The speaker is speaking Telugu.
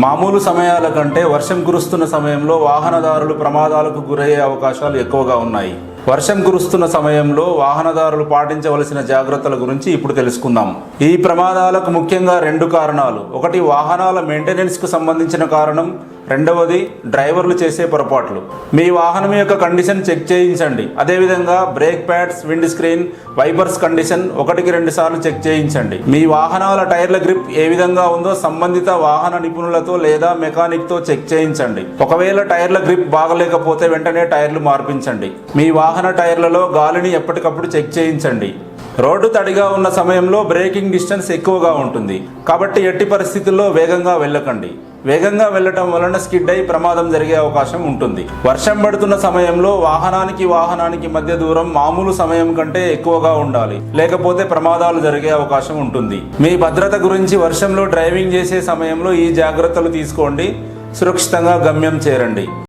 మామూలు సమయాల కంటే వర్షం కురుస్తున్న సమయంలో వాహనదారులు ప్రమాదాలకు గురయ్యే అవకాశాలు ఎక్కువగా ఉన్నాయి. వర్షం కురుస్తున్న సమయంలో వాహనదారులు పాటించవలసిన జాగ్రత్తల గురించి ఇప్పుడు తెలుసుకుందాం. ఈ ప్రమాదాలకు ముఖ్యంగా 2 కారణాలు. ఒకటి వాహనాల మెయింటెనెన్స్కు సంబంధించిన కారణం, రెండవది డ్రైవర్లు చేసే పొరపాట్లు. మీ వాహనం యొక్క కండిషన్ చెక్ చేయించండి. అదేవిధంగా brake pads, wind screen, wipers condition 1కి 2 సార్లు చెక్ చేయించండి. మీ వాహనాల టైర్ల గ్రిప్ ఏ విధంగా ఉందో సంబంధిత వాహన నిపుణులతో లేదా మెకానిక్తో చెక్ చేయించండి. ఒకవేళ టైర్ల గ్రిప్ బాగలేకపోతే వెంటనే టైర్లు మార్పించండి. మీ వాహన టైర్లలో గాలిని ఎప్పటికప్పుడు చెక్ చేయించండి. రోడ్డు తడిగా ఉన్న సమయంలో బ్రేకింగ్ డిస్టెన్స్ ఎక్కువగా ఉంటుంది కాబట్టి ఎట్టి పరిస్థితుల్లో వేగంగా వెళ్ళకండి. వేగంగా వెళ్ళటం వలన స్కిడ్ అయి ప్రమాదం జరిగే అవకాశం ఉంటుంది. వర్షం పడుతున్న సమయంలో వాహనానికి మధ్య దూరం మామూలు సమయం కంటే ఎక్కువగా ఉండాలి, లేకపోతే ప్రమాదాలు జరిగే అవకాశం ఉంటుంది. మీ భద్రత గురించి వర్షంలో డ్రైవింగ్ చేసే సమయంలో ఈ జాగ్రత్తలు తీసుకోండి. సురక్షితంగా గమ్యం చేరండి.